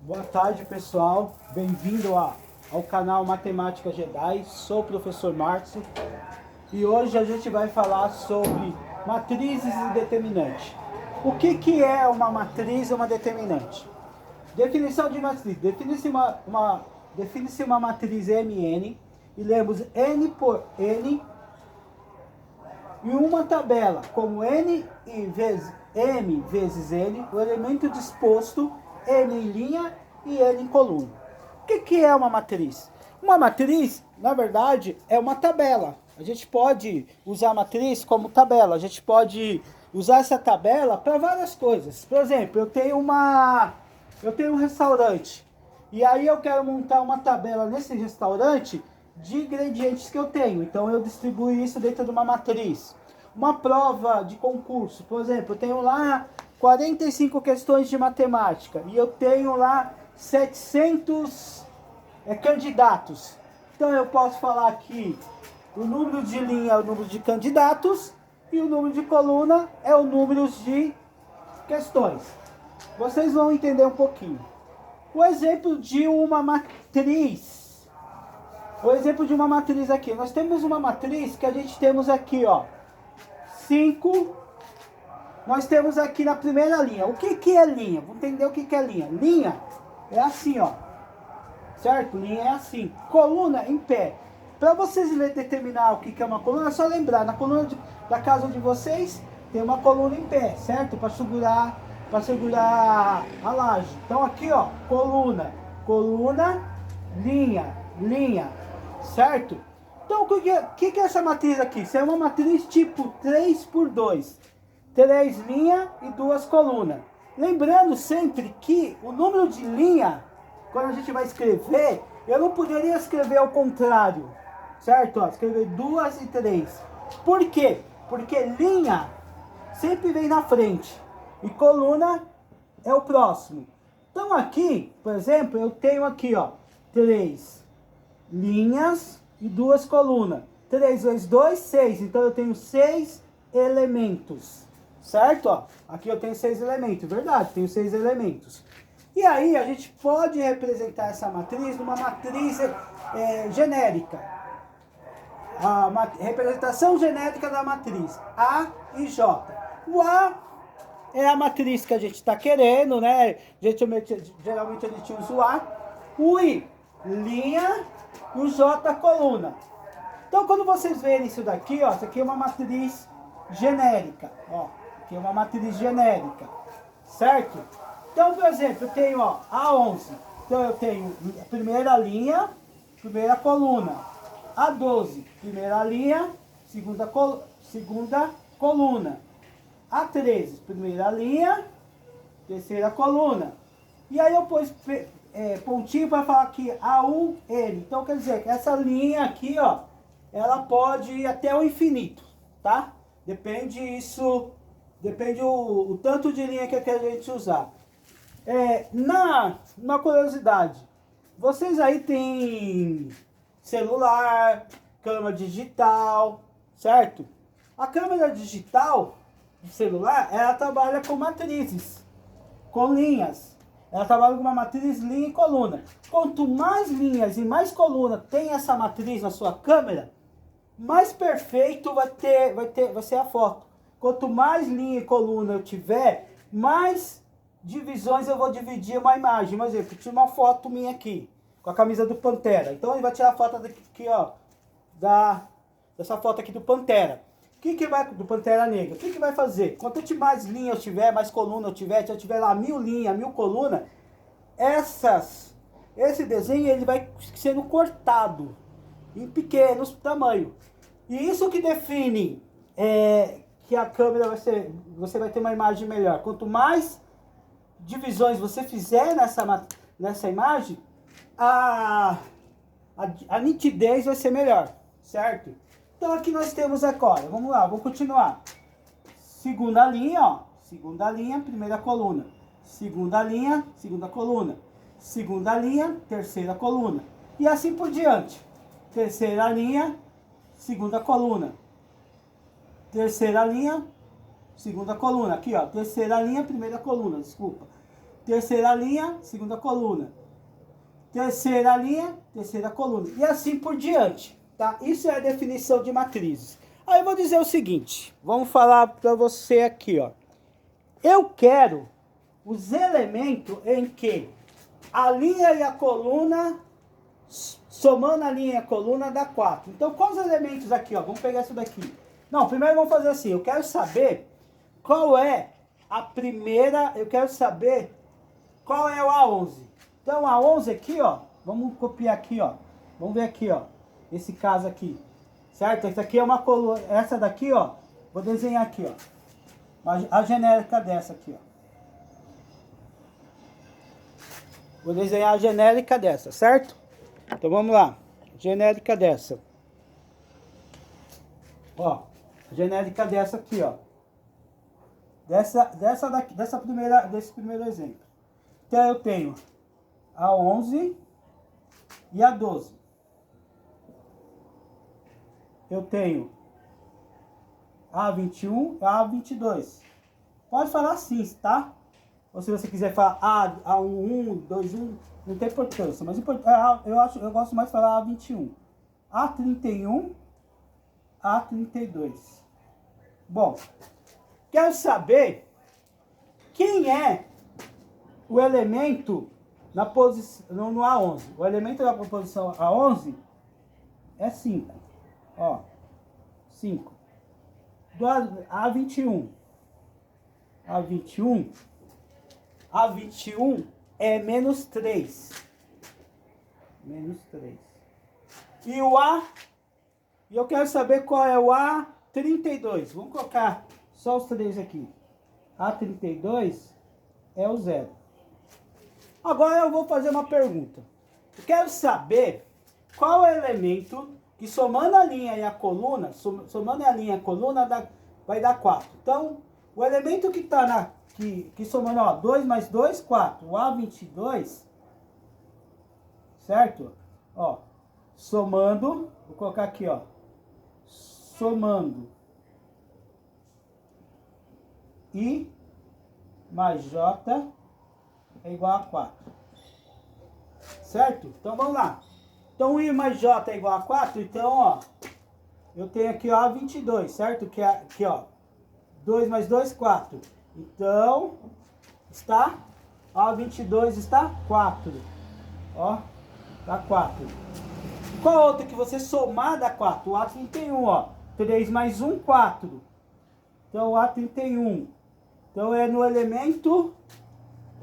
Boa tarde, pessoal. Bem-vindo ao canal Matemática Jedi. Sou o professor Márcio e hoje a gente vai falar sobre matrizes e determinante. O que é uma matriz e uma determinante? Definição de matriz. Define-se uma matriz MN e lemos N por N em uma tabela, como M vezes N, o elemento disposto, N em linha e N em coluna. O que é uma matriz? Uma matriz, na verdade, é uma tabela. A gente pode usar a matriz como tabela. A gente pode usar essa tabela para várias coisas. Por exemplo, eu tenho um restaurante. E aí eu quero montar uma tabela nesse restaurante de ingredientes que eu tenho. Então eu distribuo isso dentro de uma matriz. Uma prova de concurso, por exemplo, eu tenho lá 45 questões de matemática e eu tenho lá 700 candidatos. Então eu posso falar que o número de linha é o número de candidatos e o número de coluna é o número de questões. Vocês vão entender um pouquinho. O exemplo de uma matriz. O exemplo de uma matriz aqui. Nós temos uma matriz que a gente temos aqui, ó. 5. Nós temos aqui na primeira linha. O que é linha? Vamos entender o que é linha. Linha é assim, ó. Certo? Linha é assim. Coluna em pé. Para vocês determinar o que é uma coluna, é só lembrar. Na coluna da casa de vocês tem uma coluna em pé, certo? Para segurar a laje. Então aqui, ó, coluna, linha, certo? Então o que é essa matriz aqui? Isso é uma matriz tipo 3 por 2. 3 linhas e 2 colunas. Lembrando sempre que o número de linha, quando a gente vai escrever, eu não poderia escrever ao contrário, certo? Ó, escrever 2 e 3. Por quê? Porque linha sempre vem na frente e coluna é o próximo. Então aqui, por exemplo, eu tenho aqui, ó, 3 linhas e 2 colunas. 3 vezes 2, 6. Então eu tenho 6 elementos. Certo? Ó, aqui eu tenho 6 elementos. Verdade, tenho 6 elementos. E aí a gente pode representar essa matriz numa matriz genérica. A representação genérica da matriz A e J. O A é a matriz que a gente está querendo, né? Geralmente a gente usa o A. O I, linha, e o J, coluna. Então, quando vocês verem isso daqui, ó, isso aqui é uma matriz genérica, ó, aqui é uma matriz genérica, certo? Então, por exemplo, eu tenho, ó, A11, então eu tenho a primeira linha, primeira coluna. A12, primeira linha, segunda coluna. A13, primeira linha, terceira coluna. E aí eu pus pontinho para falar aqui A1N. Então quer dizer que essa linha aqui, ó, ela pode ir até o infinito, tá? Depende o tanto de linha que a gente usar. Na curiosidade, vocês aí tem celular, câmera digital, certo? A câmera digital do celular, ela trabalha com matrizes, com linhas. Ela trabalha com uma matriz linha e coluna. Quanto mais linhas e mais coluna tem essa matriz na sua câmera, mais perfeito vai ser a foto. Quanto mais linha e coluna eu tiver, mais divisões eu vou dividir uma imagem. Por exemplo, tinha uma foto minha aqui, com a camisa do Pantera. Então ele vai tirar a foto aqui, ó, dessa foto aqui do Pantera. Do Pantera Negra. O que vai fazer? Quanto mais linha eu tiver, mais coluna eu tiver, se eu tiver lá 1000 linhas, 1000 colunas, esse desenho ele vai sendo cortado em pequenos tamanhos. E isso que define que a câmera você vai ter uma imagem melhor. Quanto mais divisões você fizer nessa imagem, a nitidez vai ser melhor, certo? Então aqui nós temos agora, vamos lá, vou continuar. Segunda linha, ó, segunda linha, primeira coluna. Segunda linha, segunda coluna. Segunda linha, terceira coluna. E assim por diante. Terceira linha, segunda coluna. Terceira linha, segunda coluna. Aqui, ó, terceira linha, primeira coluna, desculpa. terceira linha, segunda coluna. Terceira linha, terceira coluna. E assim por diante, tá? Isso é a definição de matrizes. Aí eu vou dizer o seguinte, vamos falar para você aqui, ó. Eu quero os elementos em que a linha e a coluna, somando a linha e a coluna, dá 4. Então, quais os elementos aqui, ó? Vamos pegar isso daqui. Não, primeiro vamos fazer assim, eu quero saber qual é a primeira, eu quero saber qual é o A11. Então, a 11 aqui, ó, vamos copiar aqui, ó. Vamos ver aqui, ó, esse caso aqui, certo? Essa aqui é uma coluna, essa daqui, ó, vou desenhar aqui, ó, a genérica dessa aqui, ó. Vou desenhar a genérica dessa, certo? Então, vamos lá, genérica dessa. Ó, genérica dessa aqui, ó. Desse primeiro exemplo. Então, eu tenho a 11 e a 12. Eu tenho a 21 e a 22. Pode falar assim, tá? Ou se você quiser falar A1, 2, 1, não tem importância. Mas eu gosto mais de falar A21. A31, A32. Bom, quero saber quem é o elemento na posição no A11. O elemento da posição A11 é 5. Ó, 5. Do A21. A21 é menos 3. Menos 3. E o A, e eu quero saber qual é o A32. Vamos colocar só os 3 aqui. A32 é o 0. Agora eu vou fazer uma pergunta. Eu quero saber qual é o elemento que somando a linha e a coluna, vai dar 4. Então, o elemento que está que somando, ó, 2 mais 2, 4. O A22, certo? Ó, somando, vou colocar aqui, ó, somando I mais J é igual a 4. Certo? Então, vamos lá. Então, I mais J é igual a 4. Então, ó, eu tenho aqui, ó, A22, certo? Que é aqui, ó, 2 mais 2, 4. Então, está, A22 está 4. Ó, dá 4. Qual a outra que você somar dá 4? O A31, ó. 3 mais 1, 4. Então, o A31. Então, é no elemento,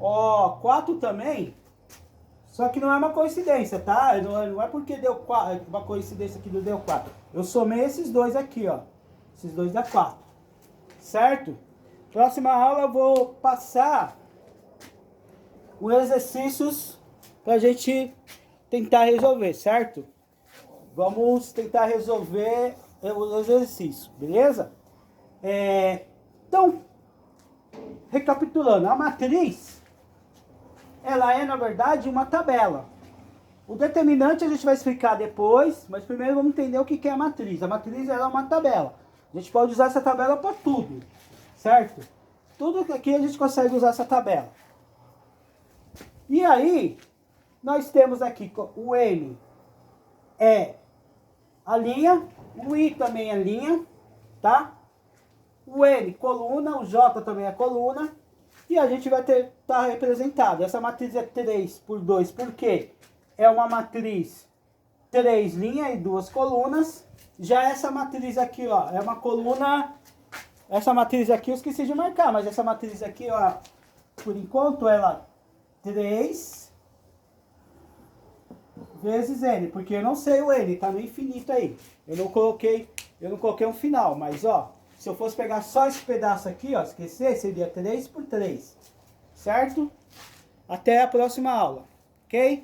ó, 4 também. Só que não é uma coincidência, tá? Não é porque deu 4, uma coincidência que não deu 4. Eu somei esses dois aqui, ó. Esses dois dá 4. Certo? Próxima aula eu vou passar os exercícios pra gente tentar resolver, certo? Vamos tentar resolver os exercícios, beleza? Então, recapitulando, a matriz, ela é, na verdade, uma tabela. O determinante a gente vai explicar depois, mas primeiro vamos entender o que é a matriz. A matriz, ela é uma tabela. A gente pode usar essa tabela para tudo, certo? Tudo aqui a gente consegue usar essa tabela. E aí, nós temos aqui o N é a linha, o I também é linha, tá? O N, coluna, o J também é coluna. E a gente vai estar representado. Essa matriz é 3 por 2, porque é uma matriz 3 linhas e 2 colunas. Já essa matriz aqui, ó, é uma coluna. Essa matriz aqui eu esqueci de marcar, mas essa matriz aqui, ó, por enquanto ela 3 vezes N, porque eu não sei o N, tá no infinito aí. Eu não coloquei um final, mas ó, se eu fosse pegar só esse pedaço aqui, ó, esquecer, seria 3 por 3, certo? Até a próxima aula, ok?